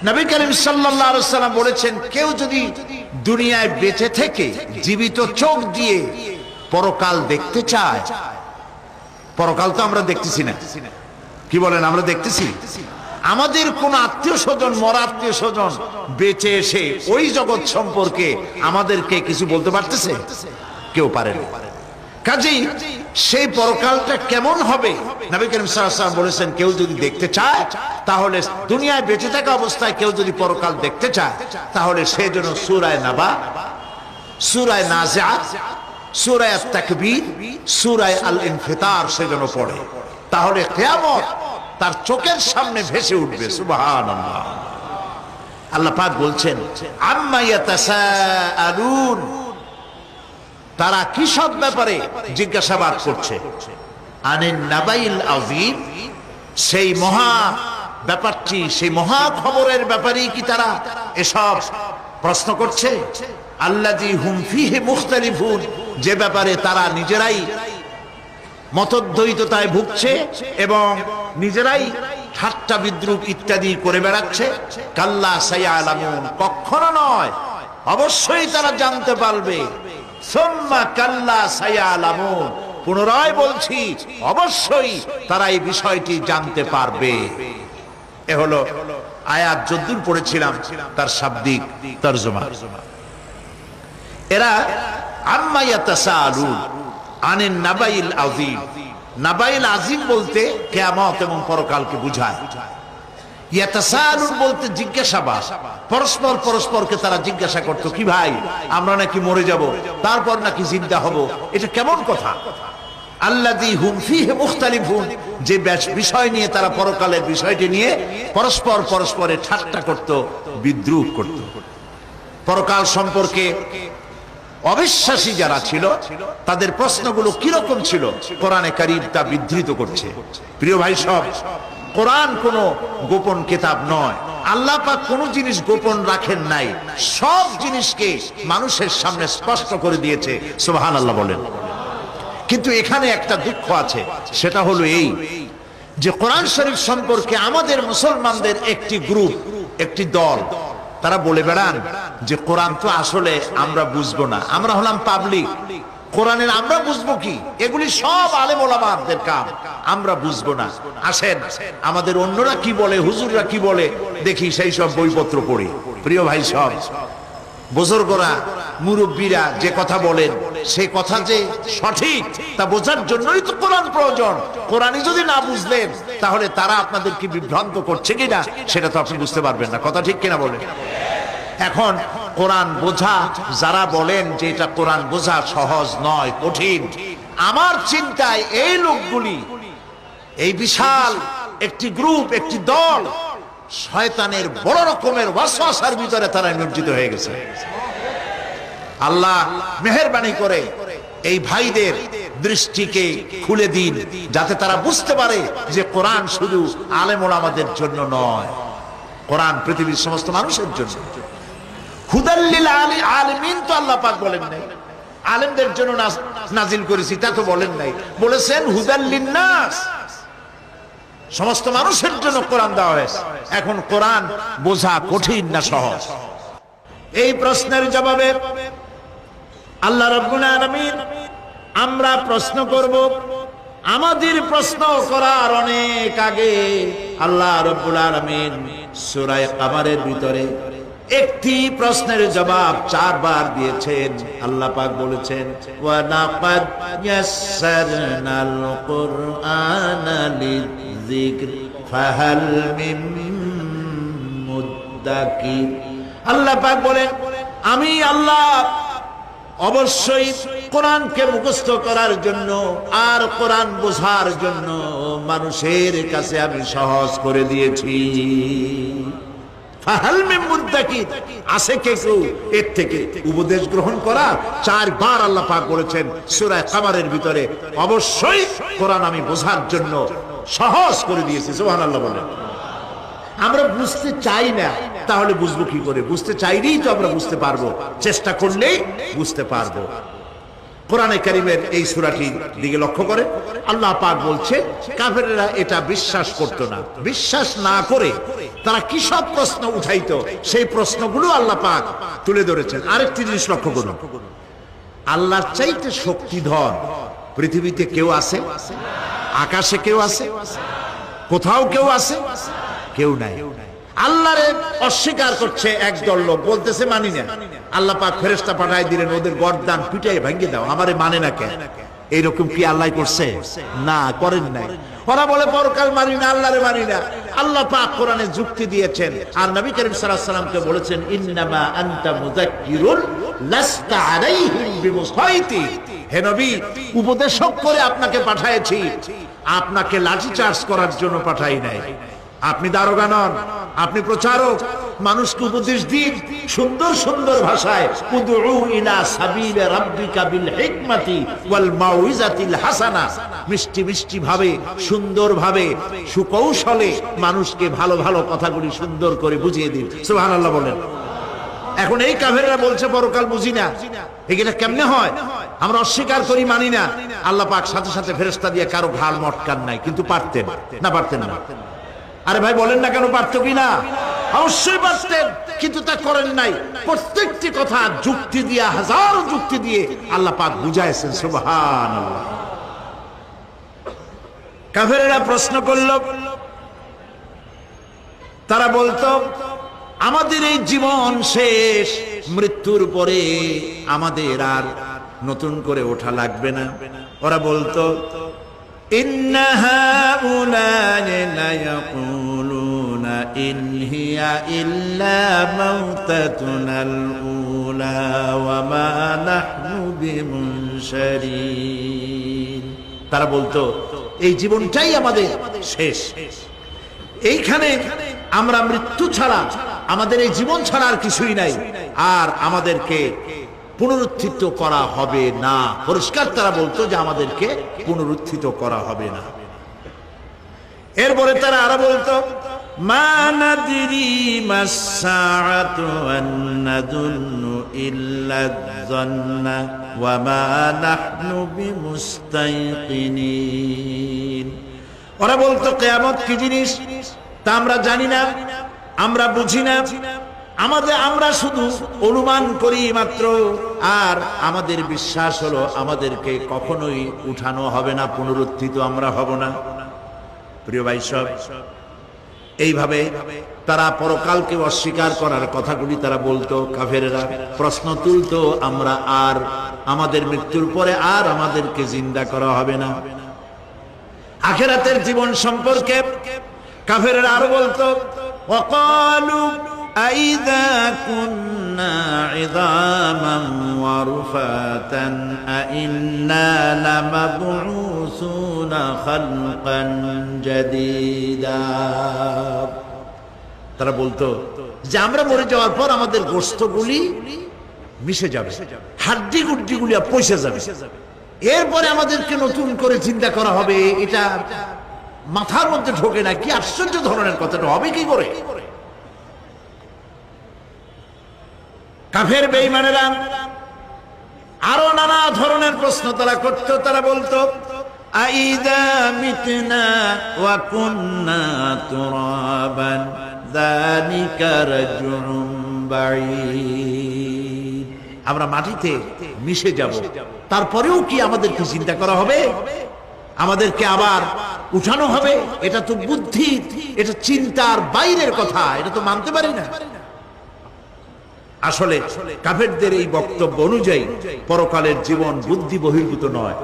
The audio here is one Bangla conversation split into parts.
নবী করিম সাল্লাল্লাহু আলাইহি ওয়াসাল্লাম বলেছেন, কেউ যদি দুনিয়ায় বেঁচে থেকে জীবিত চোখ দিয়ে পরকাল দেখতে চায়, পরকাল তো আমরা দেখতেছি না, কি বলেন? আমরা দেখতেছি? আমাদের কোন আত্মীয় স্বজন, মরা আত্মীয় স্বজন বেঁচে এসে ওই জগৎ সম্পর্কে আমাদেরকে কিছু বলতে পারতেছে? কেউ পারে না। কাজেই সেই পরকালটা কেমন হবে, নবী করিম সাল্লাল্লাহু আলাইহি ওয়াসাল্লাম বলেছেন, কেউ যদি দেখতে চায় তাহলে, দুনিয়ায় বেঁচে থাকা অবস্থায় কেউ যদি পরকাল দেখতে চায় তাহলে সে যেন সূরা নাবা, সূরা নাজিআত, সূরা আত-তাকবীর, সূরা আল-ইনফিতার সে যেন পড়ে, তাহলে কিয়ামত তার চোখের সামনে ভেসে উঠবে। সুবহানাল্লাহ। আল্লাহ পাক বলছেন, আম্মা ইয়াতাসাআলুন, তারা কিসব ব্যাপারে জিজ্ঞাসাবাদ করছে? আনিন নাবাইল আযীম, সেই মহা ব্যাপারটি, সেই মহা খবরের ব্যাপারেই কি তারা এসব প্রশ্ন করছে? আল্লাযী হুম ফীহি মুখতালিফুন, যে ব্যাপারে তারা নিজেরাই মতদ্বৈততায় ভুগছে এবং নিজেরাই ঠাট্টা বিদ্রুপ ইত্যাদি করে বেড়াচ্ছে। কাল্লা সায়ালামুন, কখনো নয়, অবশ্যই তারা জানতে পারবে। সুম্মা কাল্লা সায়ালামুন, পুনরায় বলছি, অবশ্যই তারা এই বিষয়টি জানতে পারবে। এ হলো আয়াত যদ্দূর পড়েছিলাম তার শাব্দিক তরজমা। এরা আম্মা ইয়াতাসাআলুন আনিন নাবাইল আযীম, নাবাইল আযীম বলতে কিয়ামত এবং পরকালকে বোঝায়। ইয়াতাসাআলুন বলতে জিজ্ঞাসাবাদ, পরস্পর পরস্পরকে তারা জিজ্ঞাসা করতো, কি ভাই আমরা নাকি মরে যাব, তারপর নাকি জিন্দা হব, এটা কেমন কথা? আল্লাযী হুম ফীহি মুখতালিফুন, যে বিষয় নিয়ে তারা, পরকালের বিষয়টি নিয়ে পরস্পর পরস্পরের ঠাট্টা করত, বিদ্রুপ করত। পরকাল সম্পর্কে অবিশ্বাসী যারা ছিল তাদের প্রশ্নগুলো কিরকম ছিল, কোরআনে কারীম তা বিধৃত করছে। প্রিয় ভাই সব, কোরআন কোনো গোপন কিতাব নয়। আল্লাহ পাক কোনো জিনিস গোপন রাখেন নাই, সব জিনিসকে মানুষের সামনে স্পষ্ট করে দিয়েছে। সুবহানাল্লাহ বলেন। কিন্তু এখানে একটা দুঃখ আছে, সেটা হলো এই যে কোরআন শরীফ সম্পর্কে আমাদের মুসলমানদের একটি গ্রুপ, একটি দল, তারা বলে বেড়ান যে কোরআন তো আসলে আমরা বুঝবো না, আমরা হলাম পাবলিক, কোরআনের আমরা বুঝবো কি? এগুলি সব আলেম ওলামাদের কাম, আমরা বুঝবো না। আসেন আমাদের অন্যরা কি বলে, হুজুররা কি বলে দেখি, সেই সব বইপত্র পড়ি। প্রিয় ভাই সব, বুজুর্গরা, মুরব্বীরা যে কথা বলেন, সেই কথা যে সঠিক তা বোঝার জন্যই তো কোরআন প্রয়োজন। কোরআনই যদি না বুঝলেন তাহলে তারা আপনাদেরকে বিভ্রান্ত করছে কিনা সেটা তো আপনি বুঝতে পারবেন না। কথা ঠিক কিনা বলেন? এখন কোরআন বোঝা যারা বলেন যে এটা কোরআন বোঝা সহজ নয়, কঠিন, আমার চিন্তায় এই লোকগুলি, এই বিশাল একটি গ্রুপ, একটি দল, শয়তানের বড় রকমের ওয়াসওয়াসার ভিতরে তারা নিমজ্জিত হয়ে গেছে। আল্লাহ মেহেরবানি করে এই ভাইদের দৃষ্টিকে খুলে দিন, যাতে তারা বুঝতে পারে যে কোরআন শুধু আলেম ওলামাদের জন্য নয়, কোরআন পৃথিবীর সমস্ত মানুষের জন্য। হুদাল লিল আলামিন তো আল্লাহ পাক বলেন নাই আলেমদের জন্য নাজিল করেছি, তা তো বলেন নাই, বলেছেন হুদাল লিন্নাস, সমস্ত মানুষের জন্য কোরআন দেওয়া হয়েছে। এখন কোরআন বোঝা কঠিন না সহজ? এই প্রশ্নের জবাবে আল্লাহ রাব্বুল আলামিন, আমরা প্রশ্ন করব, আমাদের প্রশ্ন করার অনেক আগে আল্লাহ রাব্বুল আলামিন সূরা কামারের ভিতরে একটি প্রশ্নের জবাব 4 বার দিয়েছেন। আল্লাহ পাক বলেছেন, ওয়া লাকাদ ইয়াসসারনাল কুরআনা লিযিকর ফাহাল মিন মুদ্দাকির। আল্লাহ পাক বলেন, আমি আল্লাহ অবশ্যই কোরআনকে মুখস্থ করার জন্য আর কোরআন বোঝার জন্য মানুষের কাছে আমি সহজ করে দিয়েছি। ফাহাল মিন মুদ্দাকির, আছে কেউ এর থেকে উপদেশ গ্রহণ করা? 4 বার আল্লাহ পাক বলেছেন সূরা কামারের ভিতরে, অবশ্যই কোরআন আমি বোঝার জন্য সহজ করে দিয়েছি। সুবহানাল্লাহ বলেন। আমরা বুঝতে চাই না, তাহলে বুঝবো কি করে? বুঝতে চাইলেই তো আমরা বুঝতে পারবো, চেষ্টা করলেই বুঝতে পারবো। কোরআনে কারীমের এই সূরাটির দিকে লক্ষ্য করে আল্লাহ পাক বলছে, কাফেররা এটা বিশ্বাস করত না। বিশ্বাস না করে তারা কি সব প্রশ্ন উঠাইতো, সেই প্রশ্নগুলো আল্লাহ পাক তুলে ধরেছেন। আরেকটি জিনিস লক্ষ্য করুন, আল্লাহর চাইতে শক্তিধর পৃথিবীতে কেউ আছে? আকাশে কেউ আছে? কোথাও কেউ আছে? কেউ নাই। আল্লাহরে অস্বীকার করছে একদল লোক, বলতেছে মানি না। আল্লাহ পাক ফেরেশতা পাঠায় দিলেন, ওদের গর্দান পিটাই ভাঙিয়ে দাও, আমারে মানে না কেন? এইরকম কি আল্লাহ করছে? না, করেন নাই। ওরা বলে পরকাল মানি না, আল্লাহরে মানি না। আল্লাহ পাক কোরআনে যুক্তি দিয়েছেন, আর নবী করিম সাল্লাল্লাহু আলাইহি ওয়াসাল্লামকে বলেছেন, ইন্নামা আনতা মুযাক্কিরুন লাস্তা আলাইহিম বিমুসাইতি। হে নবী, উপদেশক করে আপনাকে পাঠিয়েছি, আপনাকে লাঠি চার্জ করার জন্য পাঠাই নাই। আপনি দারোগা নন, আপনি প্রচারক। মানুষকে উপদেশ দিন সুন্দর সুন্দর ভাষায়, উদউ ইলা সাবিলি রাব্বিকা বিল হিকমাতি ওয়াল মাউইজাতিল হাসানা। মিষ্টি মিষ্টি ভাবে, সুন্দর ভাবে, সুকৌশলে মানুষকে ভালো ভালো কথাগুলি সুন্দর করে বুঝিয়ে দিন। সুবহানাল্লাহ বলেন। এখন এই কাফেররা বলছে পরকাল বুঝি না, এগুলা কেমনে হয়? আমরা অস্বীকার করি, মানি না। আল্লাহ পাক সাথে সাথে ফেরেশতা দিয়ে কারো ঘাড় মটকান নাই, কিন্তু পারতেন না? পারতেন না? আরে ভাই বলেন না কেন, পারতো কি না? অবশ্যই পারতেন, কিন্তু তা করেন নাই। প্রত্যেকটি কথা যুক্তি দিয়ে, হাজারো যুক্তি দিয়ে আল্লাহ পাক বুঝাইছেন। সুবহানাল্লাহ। কাফেরেরা প্রশ্ন করল, তারা বলতো আমাদের এই জীবন শেষ, মৃত্যুর পরে আমাদের আর নতুন করে ওঠা লাগবে না। ওরা বলতো ইন্না হাউলানি লা ইয়াকুলুনা ইন হিয়া ইল্লা মাউতাতুনাল উলা ওয়া মা নাহনু বিমুনশারিন। তারা বলতো এই জীবনটাই আমাদের শেষ, এইখানে আমরা মৃত্যু ছাড়া, আমাদের এই জীবন ছাড়া আর কিছুই নাই, আর আমাদেরকে পুনরুত্থিত করা হবে না। পরিষ্কার তারা বলতো যে আমাদেরকে পুনরুত্থিত করা হবে না। এরপরে তারা আরো বলতো মা নাদরি মাস-সাআতু ওয়ান নাযুন্নু ইল্লা যান্না ওয়া মা নাহনু বিমুস্তাইকিনিন। ওরা বলতো কিয়ামত কি জিনিস তা আমরা জানি না, আমরা বুঝি না, আমরা শুধু অনুমান করি মাত্র, আর আমাদের বিশ্বাস হলো আমাদেরকে কখনোই উঠানো হবে না, পুনরুত্থিত আমরা হব না। প্রিয় ভাই সব, এইভাবে তারা পরকালকে অস্বীকার করার কথাগুলি তারা বলতো। কাফেরেরা প্রশ্ন তুলতো, আমরা আর আমাদের মৃত্যুর পরে আর আমাদেরকে জিন্দা করা হবে না। আখিরাতের জীবন সম্পর্কে কাফেরেরা আরো বলতো ওয়াকালু আইযা কুন্না ইযামান ওয়া রুফাতান আইন্না লামাবউসুনা খালকান জাদীদা। তারা বলতো যে আমরা মরে যাওয়ার পর আমাদের গোশতগুলি মিশে যাবে, হাড্ডি গুড্ডিগুলি পচে যাবে, এরপরে আমাদেরকে নতুন করে চিন্তা করা হবে। এটা মাথার মধ্যে ঢোকে না, কি আশ্চর্য ধরনের কথাটা হবে কি করে? কাফের বেঈমানেরা আরো নানা ধরনের প্রশ্ন তারা করত। তারা বলতো আইদা মিতনা ওয়া কুন্না তুরাবান যালিকা রাজউম বাঈদ। আমরা মাটিতে মিশে যাব, তারপরেও কি আমাদেরকে চিন্তা করা হবে, আমাদেরকে আবার উঠানো হবে? এটা তো বুদ্ধি, এটা চিন্তার বাইরের কথা, এটা তো মানতে পারি না। আসলে কাফেরদের এই বক্তব্য অনুযায়ী পরকালের জীবন বুদ্ধি বহির্ভূত নয়।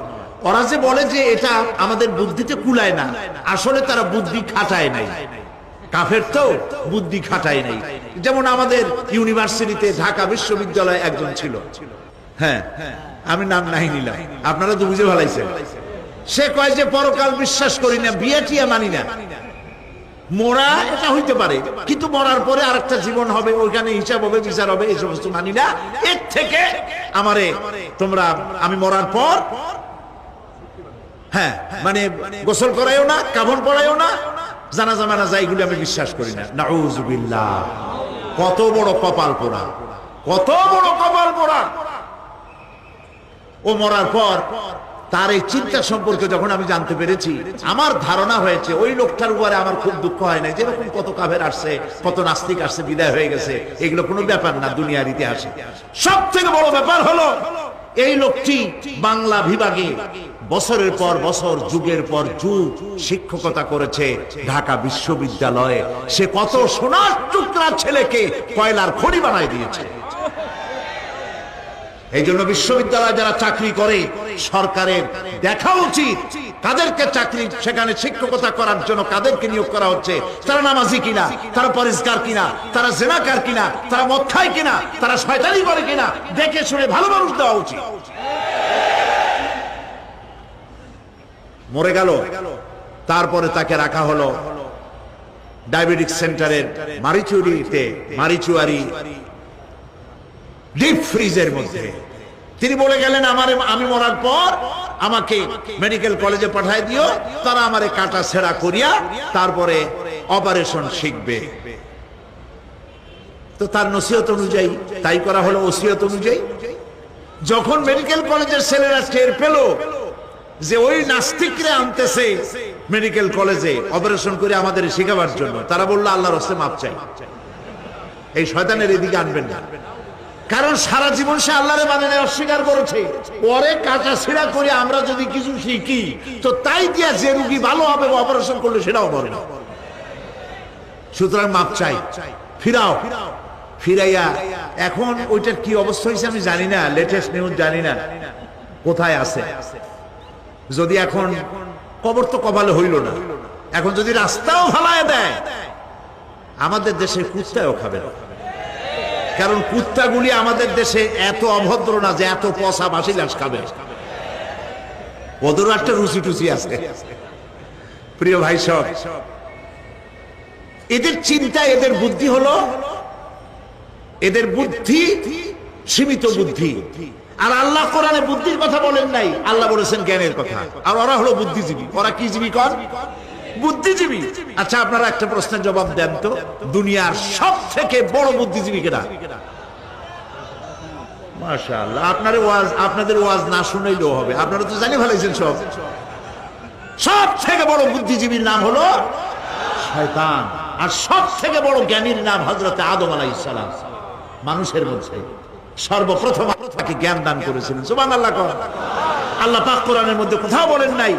ওরা যে বলে যে এটা আমাদের বুদ্ধিতে কুলায় না, আসলে তারা বুদ্ধি খাটায় নাই। কাফের তো বুদ্ধি খাটায় নাই। যেমন আমাদের ইউনিভার্সিটিতে ঢাকা বিশ্ববিদ্যালয়ে একজন ছিল, হ্যাঁ আমি নাম নাই নিলাম, আপনারা তো বুঝে ভালাইছেন। সে কয় যে পরকাল বিশ্বাস করি না, বিয়ে টিয়া মানি না, মরা এটা হইতে পারে, কিন্তু মরার পরে আরেকটা জীবন হবে, ওইখানে হিসাব হবে, বিচার হবে, এই সমস্ত মানি না। এর থেকে আমারে তোমরা, আমি মরার পর হ্যাঁ মানে গোসল করাইও না, কাফন পরাইও না, জানাজা মানাজা এগুলি আমি বিশ্বাস করি না। নাউযুবিল্লাহ। কত বড় কপাল পোড়া, কত বড় কপাল পোড়া! ও মরার পর তার এই চিন্তা সম্পর্কে যখন আমি জানতে পেরেছি, আমার ধারণা হয়েছে ওই লোকটার উপরে আমার খুব দুঃখ হয় না। যেরকম কত কাফের আসছে, কত নাস্তিক আসছে, বিদায় হয়ে গেছে, এগুলো কোনো ব্যাপার না দুনিয়ার ইতিহাসে। সব থেকে বড় ব্যাপার হলো এই লোকটি বাংলা বিভাগে বছরের পর বছর, যুগের পর যুগ শিক্ষকতা করেছে ঢাকা বিশ্ববিদ্যালয়ে। সে কত সোনার টুকরা ছেলেকে কয়লার খড়ি বানায় দিয়েছে। এই জন্য বিশ্ববিদ্যালয়ে যারা চাকরি করে সরকারের দেখা উচিত কাদেরকে চাকরি, সেখানে শিক্ষকতা করার জন্য কাদেরকে নিয়োগ করা হচ্ছে, তারা নামাজি কিনা, তারা পরিষ্কার কিনা, তারা জেনাকার কিনা, তারা মদ খায় কিনা, তারা শয়তানি করে কিনা, দেখে শুনে ভালো মানুষ দেওয়া উচিত। মরে গেল, তারপরে তাকে রাখা হলো ডায়াবেটিক সেন্টারের মারিচুয়ারি ডিপ ফ্রিজের মধ্যে। তিনি বলে গেলেন, আমি মরার পর আমাকে মেডিকেল কলেজে পাঠায় দিও, তারা আমারে কাটা ছেঁড়া করিয়া তারপরে অপারেশন শিখবে। তো তার নসিহত অনুযায়ী তাই করা হলো, ওসিয়ত অনুযায়ী। যখন মেডিকেল কলেজের ছেলেরা টের পেল যে ওই নাস্তিকরে আনতেছে মেডিকেল কলেজে অপারেশন করে আমাদের শেখাবার জন্য, তারা বললো আল্লাহর রাস্তায় মাপ চাই, এই শয়তানের এদিকে আনবেন না। কারণ সারা জীবন সে আল্লাহরে মানে অস্বীকার করেছে। পরে কাটা ছিঁড়া করে আমরা যদি কিছু শিখি তো তাই দিয়া যে রুগী ভালো হবে, অপারেশন করলে সেটাও বলে না। সুতরাং মাপ চাই, ফিরাও। ফিরাইয়া এখন ওইটার কি অবস্থা হয়েছে আমি জানি না, লেটেস্ট নিউজ জানি না কোথায় আছে। যদি এখন কবর তো কপালে হইল না, এখন যদি রাস্তাও ফালায় দেয়, আমাদের দেশে কুত্তাও খাবে না। কারণ কুত্তাগুলি আমাদের দেশে এত অভদ্র না যে এত পচা বাসি লাশ খাবে, ওদেরও একটা রুচি টুচি আছে। প্রিয় ভাই সব, এদের চিন্তা, এদের বুদ্ধি হলো, এদের বুদ্ধি সীমিত বুদ্ধি। আর আল্লাহ কোরআনে বুদ্ধির কথা বলেন নাই, আল্লাহ বলেছেন জ্ঞানের কথা। আর ওরা হলো বুদ্ধিজীবী। ওরা কি জীবী কর? বুদ্ধিজীবী। আচ্ছা, আপনারা একটা প্রশ্নের জবাব দেন তো, দুনিয়ার সব থেকে বড় বুদ্ধিজীবী কেনা? মাশাআল্লাহ, আপনাদের ওয়াজ না শুনাইলেও হবে, আপনারা তো জানি ফেলাইছেন সব। সব থেকে বড় বুদ্ধিজীবীর নাম হলো শয়তান। আর সব থেকে বড় জ্ঞানীর নাম হযরত আদম আলাইহিস সালাম। মানুষের মধ্যে সর্বপ্রথম তাকে জ্ঞান দান করেছিলেন। সুবহানাল্লাহ। আল্লাহ পাক কোরআনের মধ্যে কোথাও বলেন নাই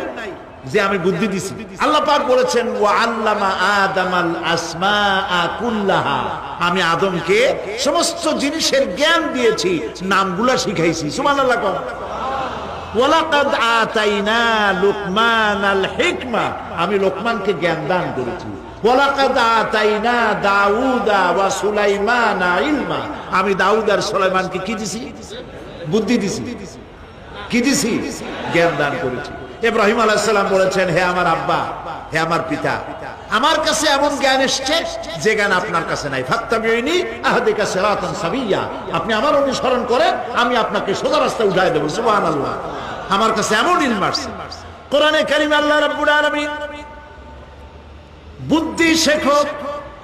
যে আমি বুদ্ধি দিছি। আল্লাহ পাক বলেছেন ওয়া আল্লামা আদামাল আসমাআ কুল্লাহা, আমি আদমকে সমস্ত জিনিসের জ্ঞান দিয়েছি, নামগুলা শিখাইছি। সুবহানাল্লাহ। ওয়ালাকাদ আতাইনা লুকমানাল হিকমা, আমি লোকমানকে জ্ঞান দান করেছি। ওয়ালাকাদ আতাইনা দাউদা ওয়া সুলাইমানা ইলমা, আমি দাউদ আর সুলাইমানকে কি দিছি? বুদ্ধি দিছি। কি দিছি? জ্ঞান দান করেছি। ইব্রাহিম আলাইহিস সালাম বলেছেন, হে আমার আব্বা, হে আমার পিতা, আমার কাছে এমন জ্ঞান এসেছে যে জ্ঞান আপনার কাছে নাই। ফাত্তাবিউনি আহদিকা সিরাতান সাবিয়্যা, আপনি আমার অনুসরণ করেন, আমি আপনাকে সোজা রাস্তায় উঠায় দেব। সুবহানাল্লাহ। আমার কাছে এমন ইলম আছে। কোরআনে কারীমে আল্লাহ রাব্বুল আলামিন বুদ্ধি শেখো,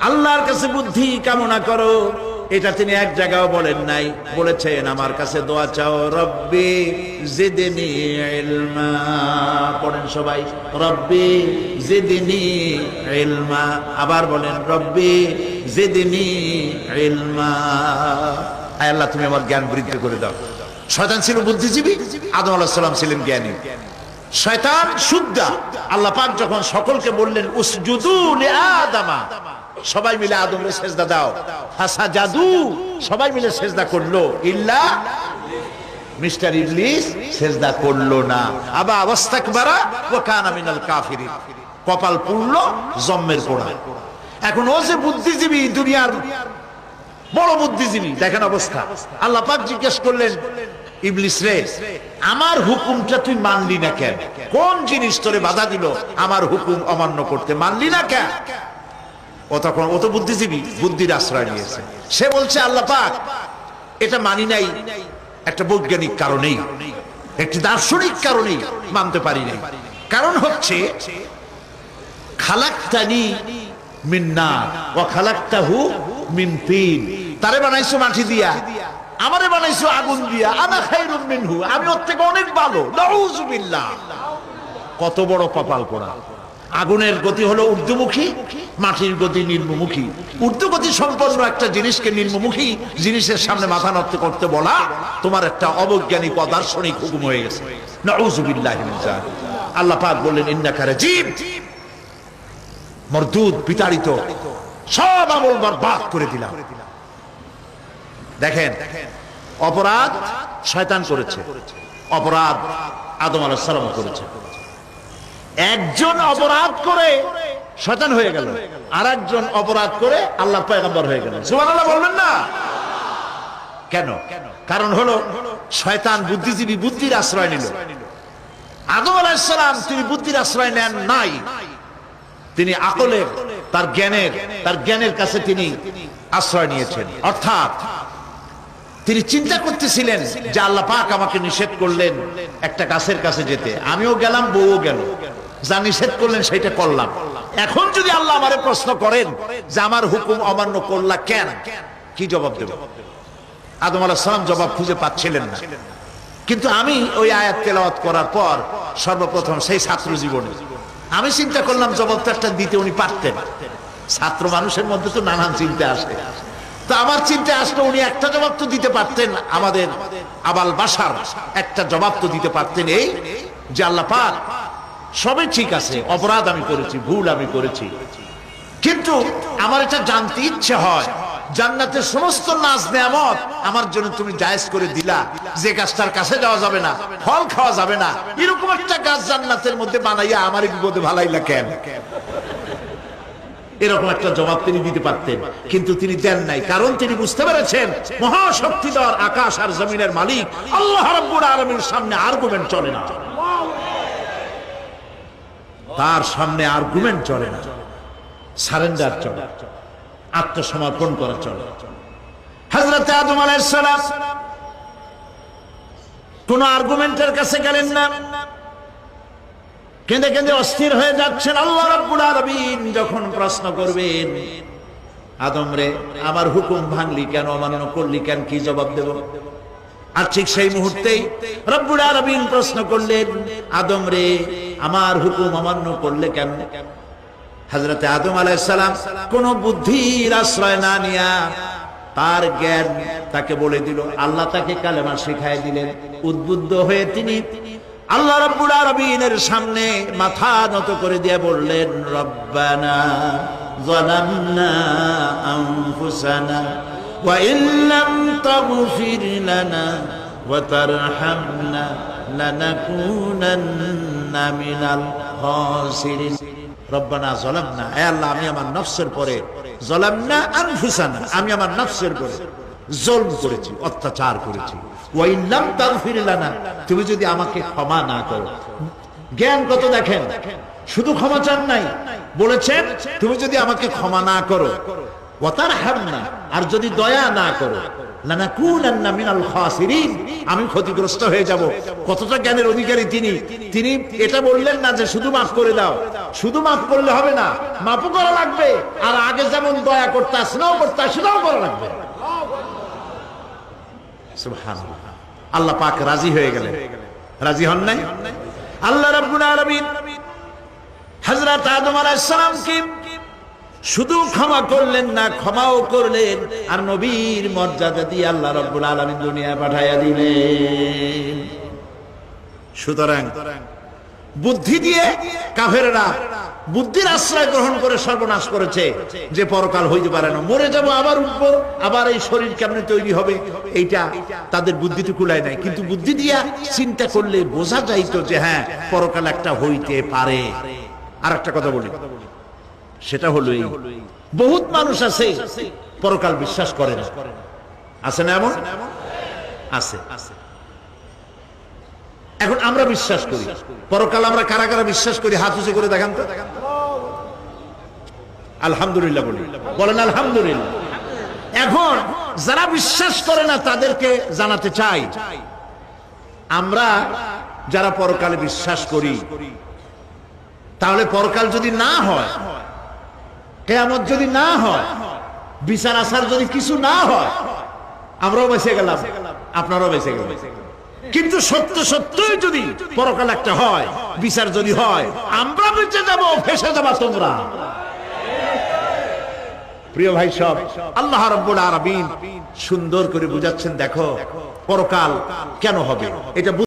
আল্লাহর কাছে বুদ্ধি কামনা করো, এটা তিনি এক জায়গাও বলেন নাই। বলেছেন আমার কাছে দোয়া চাও, রব্বি জিদনি ইলমা। পড়েন সবাই, রব্বি জিদনি ইলমা। আবার বলেন, রব্বি জিদনি ইলমা। আয় আল্লাহ, তুমি আমার জ্ঞান বৃদ্ধি করে দাও। শয়তান ছিল বুদ্ধিজীবী, আদম আলাইহিস সালাম ছিলেন জ্ঞানী। শয়তান সুদ্দা। আল্লাহ পাক যখন সকলকে বললেন উসজুদু লিআদামা, সবাই মিলে আদমকে সেজদা দাও, ফাসাজাদু, সবাই মিলে সেজদা করলো, ইল্লা মিস্টার ইবলিস সেজদা করলো না। আবা ওয়াস্তাকবারা ওয়া কানা মিনাল কাফিরিন, কপাল পুড়লো, জম্মের পোড়া। এখন ও যে বুদ্ধিজীবী, দুনিয়ার বড় বুদ্ধিজীবী, দেখেন অবস্থা। আল্লাহ পাক জিজ্ঞেস করলেন ইবলিস রে, আমার হুকুমটা তুই মানলি না কেন? কোন জিনিস তোরে বাধা দিল আমার হুকুম অমান্য করতে? মানলি না কেন? ও তখন, ও তো বুদ্ধিজীবী, বুদ্ধির আশ্রয় নিয়েছে। সে বলছে আল্লাহ পাক, এটা মানি নাই একটা বৈজ্ঞানিক কারণেই, একটি দার্শনিক কারণেই মানতে পারি নাই। কারণ হচ্ছে খালাকতানি মিন নার ওয়া খালাকতাহু মিন তিন, তারে বানাইছো মাটি দিয়া, আমারে বানাইছো আগুন দিয়া, আনা খায়রুম মিনহু, আমি ওর থেকে অনেক ভালো, নাউযুবিল্লাহ। কত বড় কপাল পোড়া। আগুনের গতি হলো ঊর্ধ্বমুখী, মাটির গতি নিম্নমুখী। ঊর্ধ্বগতি সম্পন্ন একটা জিনিসকে নিম্নমুখী জিনিসের সামনে মাথা নত করতে বলা তোমার একটা অবৈজ্ঞানিক অদার্শনিক হুকুম হয়ে গেছে। নাউযুবিল্লাহি মিন যালিক। আল্লাহ পাক বললেন ইন্নাকা রাজীম, মরদুদ, বিতাড়িত, সব আমল বরবাদ করে দিলাম। দেখেন, অপরাধ শয়তান করেছে, অপরাধ আদম আলাইহিস সালাম করেছে। একজন অপরাধ করে শয়তান হয়ে গেল, আর একজন অপরাধ করে আল্লাহ পয়গম্বর হয়ে গেল। সুবহানাল্লাহ বলবেন না? কেন? কারণ হলো শয়তান বুদ্ধিজীবী, বুদ্ধির আশ্রয় নিল। আদম আলাইহিস সালাম তিনি বুদ্ধির আশ্রয় নেন নাই, তিনি আকলের, তার জ্ঞানের কাছে তিনি আশ্রয় নিয়েছেন। অর্থাৎ তিনি চিন্তা করতেছিলেন যে আল্লাহ পাক আমাকে নিষেধ করলেন একটা গাছের কাছে যেতে, আমিও গেলাম, বউও গেল, যা নিষেধ করলেন সেটা করলাম। এখন যদি আল্লাহ আমারে প্রশ্ন করেন যে আমার হুকুম অমান্য করলা কেন, কি জবাব দেব? আদম আলাইহিস সালাম জবাব খুঁজে পাচ্ছিলেন না। কিন্তু আমি ওই আয়াত তেলাওয়াত করার পর সর্বপ্রথম সেই ছাত্র জীবনে আমি চিন্তা করলাম জবাব তো একটা দিতে উনি পারতেন। ছাত্র মানুষের মধ্যে তো নানান চিন্তা আসে, তো আমার চিন্তা আসলে উনি একটা জবাব তো দিতে পারতেন, আমাদের আবাল বাসার একটা জবাব তো দিতে পারতেন, এই যে আল্লাহ পাক সবই ঠিক আছে, অপরাধ আমি করেছি, ভুল আমি করেছি, কিন্তু আমার এটা জানতে ইচ্ছে হয় জান্নাতের সমস্ত নাজ নেয়ামত আমার জন্য তুমি জায়েজ করে দিলা, যে গাছটার কাছে যাওয়া যাবে না, ফল খাওয়া যাবে না, এরকম একটা গাছ জান্নাতের মধ্যে বানাইয়া আমার বিপদে ভালাইলা কেন? এরকম একটা জবাব তিনি দিতে পারতেন, কিন্তু তিনি দেন নাই। কারণ তিনি বুঝতে পেরেছেন মহাশক্তিধর আকাশ আর জমিনের মালিক আল্লাহ রাব্বুল আলামিনের সামনে আর্গুমেন্ট চলে না, তার সামনে আর্গুমেন্ট চলে না, সারেন্ডার চলে, আত্মসমর্পণ করা চলে। হযরত আদম আলাইহিস সালাম কোন আর্গুমেন্টের কাছে গেলেন না, কেঁদে কেঁদে অস্থির হয়ে যাচ্ছেন। আল্লাহ রাব্বুল আলামিন যখন প্রশ্ন করবেন, আদম রে আমার হুকুম ভাঙলি কেন, অমান্য করলি কেন, কি জবাব দেব? আর ঠিক সেই মুহূর্তেই রব্বুল আলামিন প্রশ্ন করলেন, আদম রে আমার হুকুম অমান্য করলে কেন? হযরত আদম আলাইহিস সালাম কোন বুদ্ধির আশ্রয় না নিয়া তার জ্ঞান তাকে বলে দিল, আল্লাহ তাকে কালেমা শিখায় দিলেন। উদ্বুদ্ধ হয়ে তিনি আল্লাহ রাব্বুল আলামিনের সামনে মাথা নত করে দিয়ে বললেন, রব্বানা যালামনা আনফুসানা ওয়া ইল্লাম তাগফির লানা ওয়া তারহামনা লানাকুনান্না মিনাল খাসিরিন। রব্বানা যালামনা, হে আল্লাহ আমি আমার নফসের পরে, যালামনা আনফুসানা আমি আমার নফসের পরে জুলম করেছি, অত্যাচার করেছি। ওয়া ইল্লাম তাগফির লানা, তুমি যদি আমাকে ক্ষমা না করো। জ্ঞান কত দেখেন, শুধু ক্ষমা চান নাই, বলেছেন তুমি যদি আমাকে ক্ষমা না করো, ওয়া তারহামনা আর যদি দয়া না করো, লানাকুনান্না মিনাল খাসিরিন আমি ক্ষতিগ্রস্ত হয়ে যাব। কতটা জ্ঞানের অধিকারী তিনি! তিনি এটা বললেন না যে শুধু মাফ করে দাও, শুধু মাফ করলে হবে না, মাফও করা লাগবে, আর আগে যেমন দয়া করতে স্নেহ করতে সেটাও করা লাগবে। সুবহানাল্লাহ। আল্লাহ পাক রাজি হয়ে গেলেন, রাজি হন নাই? আল্লাহ রাব্বুল আলামিন হযরত আদম আলাইহিস সালামকে শুধু ক্ষমা করলেন না, ক্ষমাও করলেন, আর নবীর মর্যাদা দিয়ে আল্লাহ রাব্বুল আলামিন দুনিয়া পাঠাইয়া দিলেন। সুতরাং বুদ্ধি দিয়ে কাফেররা বুদ্ধির আশ্রয় গ্রহণ করে সর্বনাশ করেছে, যে পরকাল হইতে পারে না, মরে যাব আবার উঠবো, আবার এই শরীর কেমনে তৈরি হবে, এইটা তাদের বুদ্ধিতে কুলায় নাই। কিন্তু বুদ্ধি দিয়া চিন্তা করলে বোঝা যাইতো যে হ্যাঁ পরকাল একটা হইতে পারে। আর একটা কথা বলি, সেটা হলো এই বহুত মানুষ আছে পরকাল বিশ্বাস করে না, আছে না? এমন আছে। এখন আমরা বিশ্বাস করি পরকাল, আমরা কারা কারা বিশ্বাস করি হাত উঁচু করে দেখান তো। আলহামদুলিল্লাহ বলি, বলেন আলহামদুলিল্লাহ। এখন যারা বিশ্বাস করে না তাদেরকে জানাতে চাই, আমরা যারা পরকালে বিশ্বাস করি, তাহলে পরকাল যদি না হয়, কিয়ামত যদি না হয়, বিচার আচার যদি কিছু না হয়, আমরাও বেঁচে গেলাম, আপনারাও বেঁচে গেলেন। কিন্তু সত্য সত্যই যদি পরকাল একটা হয়, বিচার যদি হয়, আমরা বেঁচে যাব, ফেসে যাবা তোমরা। প্রিয় ভাই সব, আল্লাহ রাব্বুল আলামিন সুন্দর করে বুঝাচ্ছেন, দেখো পরকাল কেন হবে এটা।